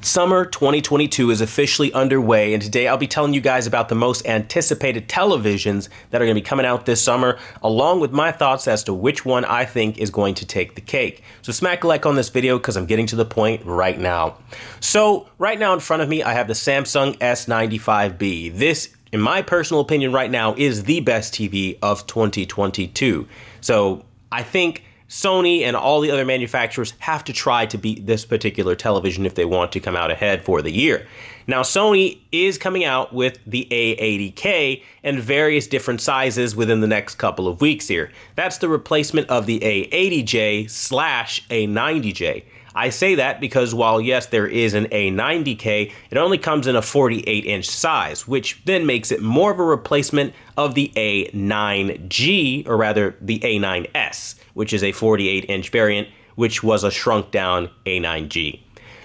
Summer 2022 is officially underway, and today I'll be telling you guys about the most anticipated televisions that are going to be coming out this summer, along with my thoughts as to which one I think is going to take the cake. So smack a like on this video because I'm getting to the point right now. So right now in front of me, I have the Samsung S95B. This, in my personal opinion right now, is the best TV of 2022. So I think Sony and all the other manufacturers have to try to beat this particular television if they want to come out ahead for the year. Now, Sony is coming out with the A80K in various different sizes within the next couple of weeks here. That's the replacement of the A80J/A90J. I say that because while yes, there is an A90K, it only comes in a 48-inch size, which then makes it more of a replacement of the A9G, or rather the A9S, which is a 48-inch variant, which was a shrunk down A9G.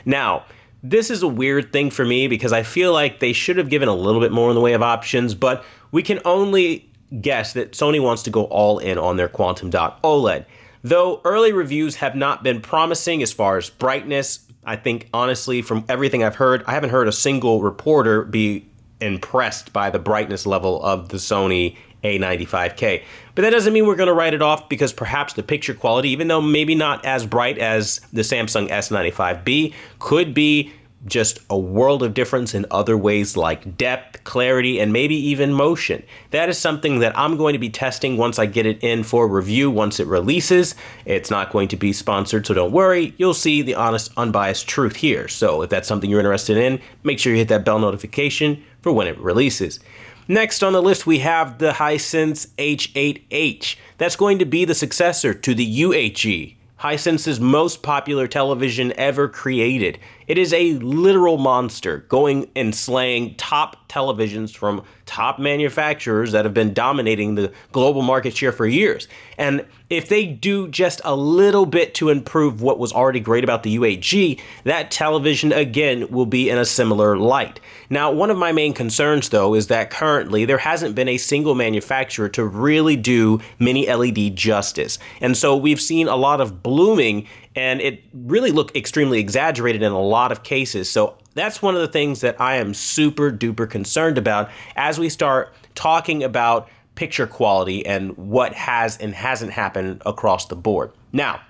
Now, this is a weird thing for me because I feel like they should have given a little bit more in the way of options, but we can only guess that Sony wants to go all in on their quantum dot OLED. Though early reviews have not been promising as far as brightness, I think honestly from everything I've heard, I haven't heard a single reporter be impressed by the brightness level of the Sony A95K. But that doesn't mean we're going to write it off because perhaps the picture quality, even though maybe not as bright as the Samsung S95B, could be just a world of difference in other ways like depth, clarity, and maybe even motion. That is something that I'm going to be testing once I get it in for review once it releases. It's not going to be sponsored, so don't worry. You'll see the honest, unbiased truth here. So if that's something you're interested in, make sure you hit that bell notification for when it releases. Next on the list, we have the Hisense U8H. That's going to be the successor to the U8H, Hisense's most popular television ever created. It is a literal monster, going and slaying top televisions from top manufacturers that have been dominating the global market share for years. And if they do just a little bit to improve what was already great about the U8H, that television again will be in a similar light. Now, one of my main concerns though is that currently there hasn't been a single manufacturer to really do mini LED justice. And so we've seen a lot of blooming, and it really looked extremely exaggerated in a lot of cases. So that's one of the things that I am super duper concerned about as we start talking about picture quality and what has and hasn't happened across the board. Now,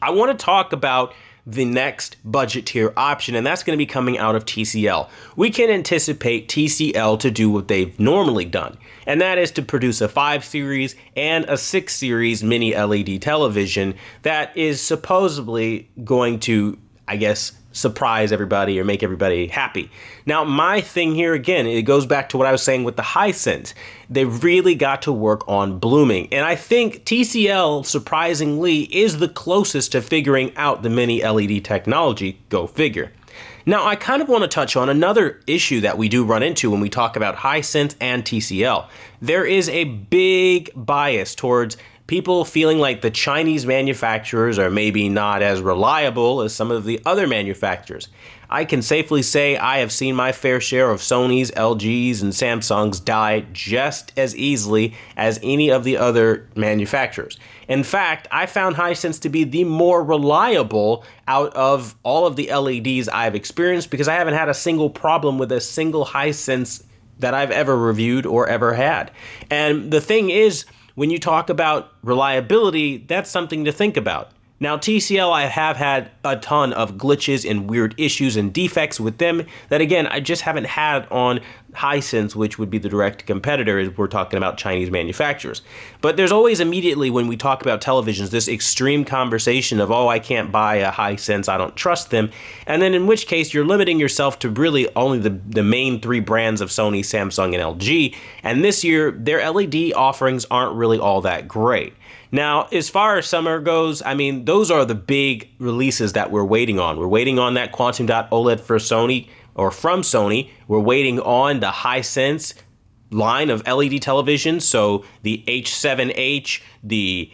I want to talk about the next budget tier option, and that's going to be coming out of TCL. We can anticipate TCL to do what they've normally done, and that is to produce a 5 series and a 6 series mini LED television that is supposedly going to, I guess, surprise everybody or make everybody happy. Now, my thing here again, it goes back to what I was saying with the Hisense. They really got to work on blooming. And I think TCL, surprisingly, is the closest to figuring out the mini LED technology. Go figure. Now, I kind of want to touch on another issue that we do run into when we talk about Hisense and TCL. There is a big bias towards people feeling like the Chinese manufacturers are maybe not as reliable as some of the other manufacturers. I can safely say I have seen my fair share of Sonys, LGs, and Samsungs die just as easily as any of the other manufacturers. In fact, I found Hisense to be the more reliable out of all of the LEDs I've experienced because I haven't had a single problem with a single Hisense that I've ever reviewed or ever had. And the thing is, when you talk about reliability, that's something to think about. Now, TCL, I have had a ton of glitches and weird issues and defects with them that, again, I just haven't had on Hisense, which would be the direct competitor as we're talking about Chinese manufacturers. But there's always immediately, when we talk about televisions, this extreme conversation of, oh, I can't buy a Hisense, I don't trust them. And then in which case, you're limiting yourself to really only the main 3 brands of Sony, Samsung, and LG. And this year, their LED offerings aren't really all that great. Now, as far as summer goes, I mean, those are the big releases that we're waiting on. We're waiting on that quantum dot OLED for Sony, or from Sony. We're waiting on the Hisense line of LED televisions, so the H7H, the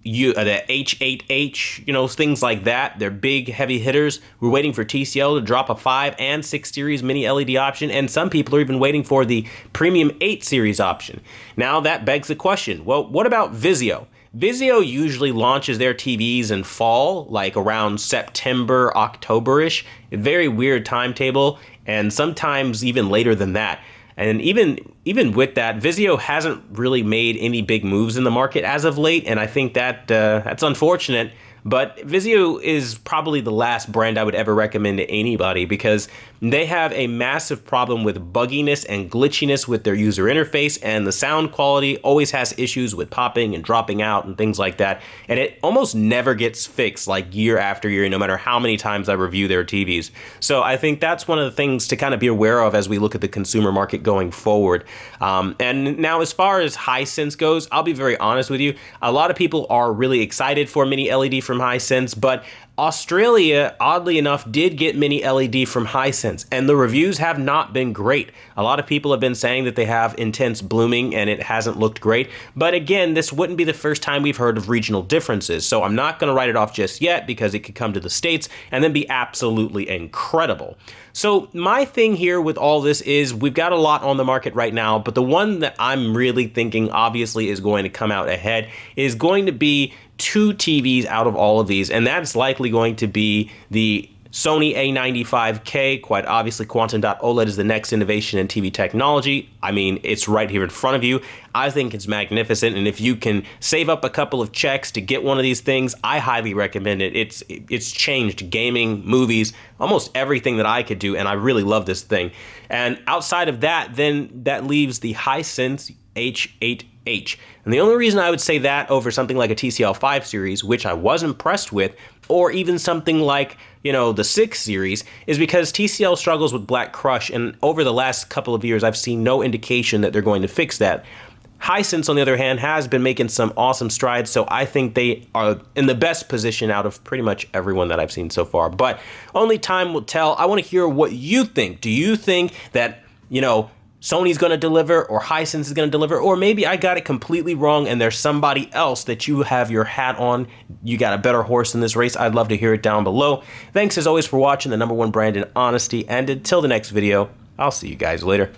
H8H, things like that. They're big, heavy hitters. We're waiting for TCL to drop a 5 and 6 series mini LED option, and some people are even waiting for the premium 8 series option. Now that begs the question, well, what about Vizio? Vizio usually launches their TVs in fall, like around September, October-ish. A very weird timetable, and sometimes even later than that. And even with that, Vizio hasn't really made any big moves in the market as of late, and I think that that's unfortunate. But Vizio is probably the last brand I would ever recommend to anybody because they have a massive problem with bugginess and glitchiness with their user interface, and the sound quality always has issues with popping and dropping out and things like that. And it almost never gets fixed, like year after year, no matter how many times I review their TVs. So I think that's one of the things to kind of be aware of as we look at the consumer market going forward. And now as far as Hisense goes, I'll be very honest with you. A lot of people are really excited for mini LED from Hisense, but Australia, oddly enough, did get mini LED from Hisense, and the reviews have not been great. A lot of people have been saying that they have intense blooming and it hasn't looked great, but again, this wouldn't be the first time we've heard of regional differences, so I'm not going to write it off just yet because it could come to the States and then be absolutely incredible. So my thing here with all this is we've got a lot on the market right now, but the one that I'm really thinking obviously is going to come out ahead is going to be two TVs out of all of these, and that's likely going to be the Sony A95K. Quite obviously, Quantum Dot OLED is the next innovation in TV technology. I mean, it's right here in front of you. I think it's magnificent, and if you can save up a couple of checks to get one of these things, I highly recommend it. It's changed gaming, movies, almost everything that I could do, and I really love this thing. And outside of that, then that leaves the Hisense U8H. And the only reason I would say that over something like a TCL 5 series, which I was impressed with, or even something like, the 6 series, is because TCL struggles with Black Crush, and over the last couple of years, I've seen no indication that they're going to fix that. Hisense, on the other hand, has been making some awesome strides, so I think they are in the best position out of pretty much everyone that I've seen so far. But only time will tell. I want to hear what you think. Do you think that, Sony's going to deliver, or Hisense is going to deliver, or maybe I got it completely wrong and there's somebody else that you have your hat on? You got a better horse in this race? I'd love to hear it down below. Thanks as always for watching the #1 brand in honesty, and until the next video, I'll see you guys later.